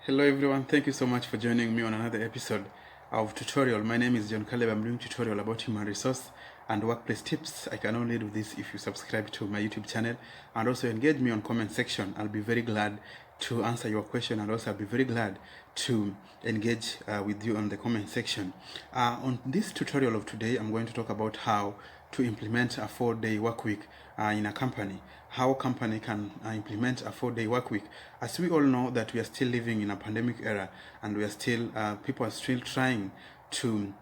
Hello everyone, thank you so much for joining me on another episode of tutorial. My name is John Caleb. I'm doing tutorial about human resource and workplace tips. I can only do this if you subscribe to my YouTube channel and also engage me on comment section. I'll be very glad to answer your question, and also I'll be very glad to engage with you on the comment section. On this tutorial of today, I'm going to talk about how to implement a 4-day work week in a company. How a company can implement a 4-day work week. As we all know that we are still living in a pandemic era, and we are still people are still trying to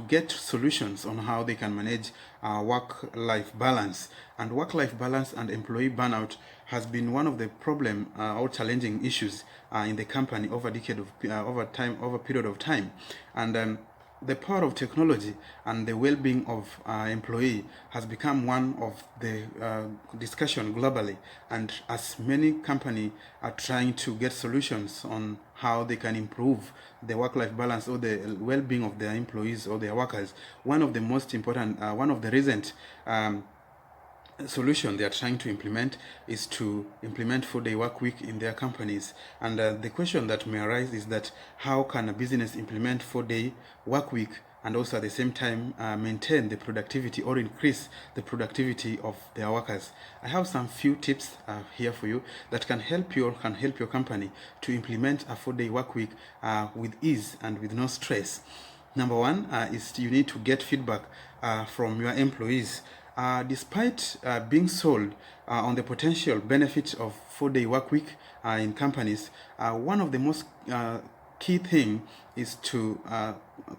get solutions on how they can manage work-life balance. And work-life balance and employee burnout has been one of the problem or challenging issues in the company over period of time. And the power of technology and the well-being of employee has become one of the discussion globally, and as many companies are trying to get solutions on how they can improve the work-life balance or the well-being of their employees or their workers, one of the most important, one of the recent solution they are trying to implement is to implement 4-day work week in their companies. And the question that may arise is that how can a business implement 4-day work week and also at the same time maintain the productivity or increase the productivity of their workers? I have some few tips here for you that can help you or can help your company to implement a 4-day work week with ease and with no stress. Number one is you need to get feedback from your employees. Despite being sold on the potential benefits of 4-day work week in companies, one of the most key thing is to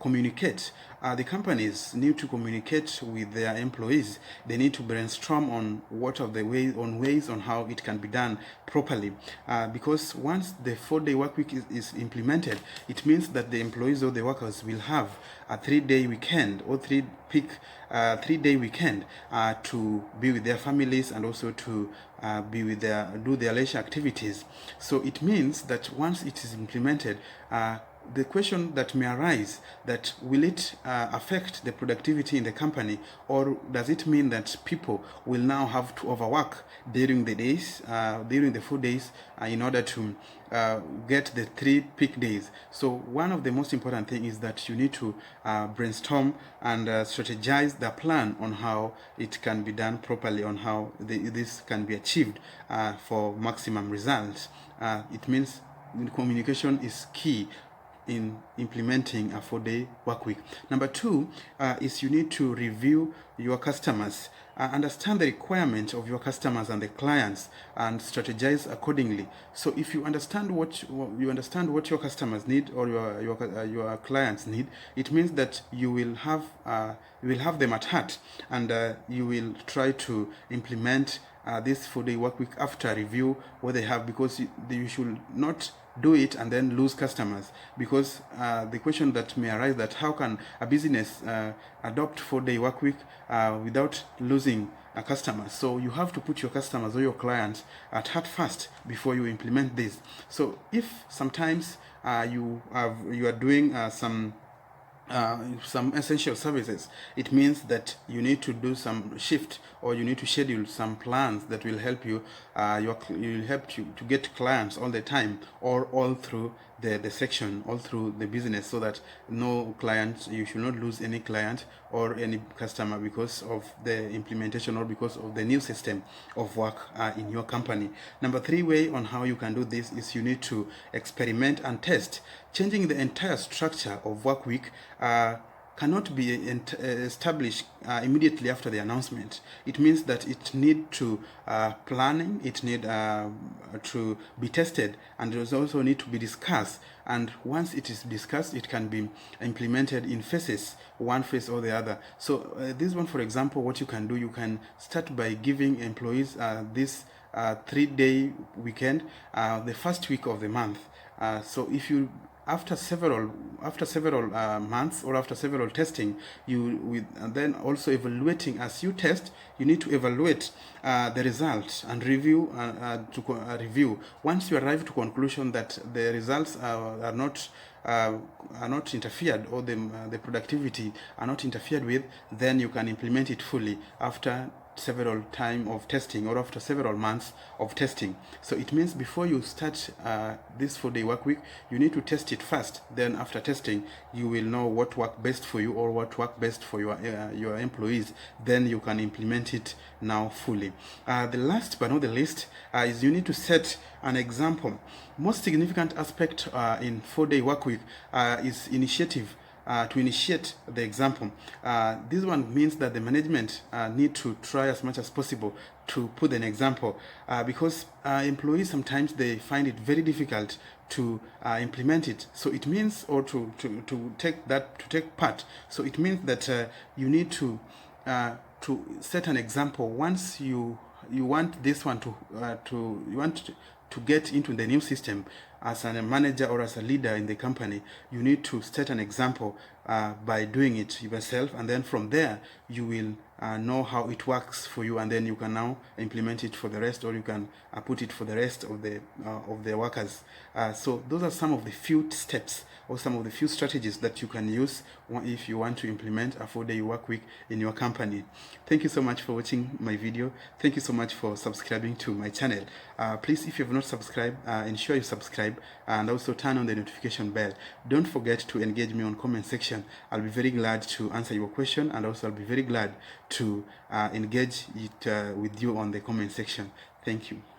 communicate. The companies need to communicate with their employees. They need to brainstorm on what are the ways on how it can be done properly. Because once the 4-day work week is implemented, it means that the employees or the workers will have a 3-day weekend or 3-day weekend to be with their families and also to do their leisure activities. So it means that once it is implemented, the question that may arise, that will it affect the productivity in the company, or does it mean that people will now have to overwork during the days, during the 4 days, in order to get the 3 peak days? So one of the most important thing is that you need to brainstorm and strategize the plan on how it can be done properly, on how this can be achieved for maximum results. It means communication is key in implementing a 4-day work week. Number two is you need to review your customers. Understand the requirement of your customers and the clients and strategize accordingly. So if you understand what your customers need or your clients need, it means that you will have them at heart, and you will try to implement this 4-day work week after review what they have, because you should not do it and then lose customers. Because the question that may arise, that how can a business adopt 4-day work week without losing a customer? So you have to put your customers or your clients at heart first before you implement this. So if sometimes you are doing some essential services, it means that you need to do some shift, or you need to schedule some plans that will help you will help you to get clients all the time or all through the section, all through the business, so that no client, you should not lose any client or any customer because of the implementation or because of the new system of work in your company. Number 3 way on how you can do this is you need to experiment and test. Changing the entire structure of work week cannot be established immediately after the announcement. It means that it need to planning, it need to be tested, and it also need to be discussed. And once it is discussed, it can be implemented in phases, one phase or the other. So this one, for example, what you can do, you can start by giving employees this 3-day weekend the first week of the month. So if you after several months or after several testing, and then also evaluating. As you test, you need to evaluate the results and review review. Once you arrive to conclusion that the results are not interfered, or the productivity are not interfered with, then you can implement it fully after several time of testing or after several months of testing. So it means before you start this 4-day work week, you need to test it first. Then after testing, you will know what works best for you or what works best for your employees. Then you can implement it now fully. The last but not the least is you need to set an example. Most significant aspect in 4-day work week is initiative. To initiate the example. This one means that the management need to try as much as possible to put an example, because employees sometimes they find it very difficult to implement it. So it means, or to take part. So it means that you need to set an example. Once you want this one to get into the new system as a manager or as a leader in the company, you need to set an example by doing it yourself, and then from there you will know how it works for you, and then you can now implement it for the rest, or you can put it for the rest of the workers. So those are some of the few steps or some of the few strategies that you can use if you want to implement a 4-day work week in your company. Thank you so much for watching my video. Thank you so much for subscribing to my channel. Please, if you have not subscribed, ensure you subscribe and also turn on the notification bell. Don't forget to engage me on comment section. I'll be very glad to answer your question, and also I'll be very glad to engage it with you on the comment section. Thank you.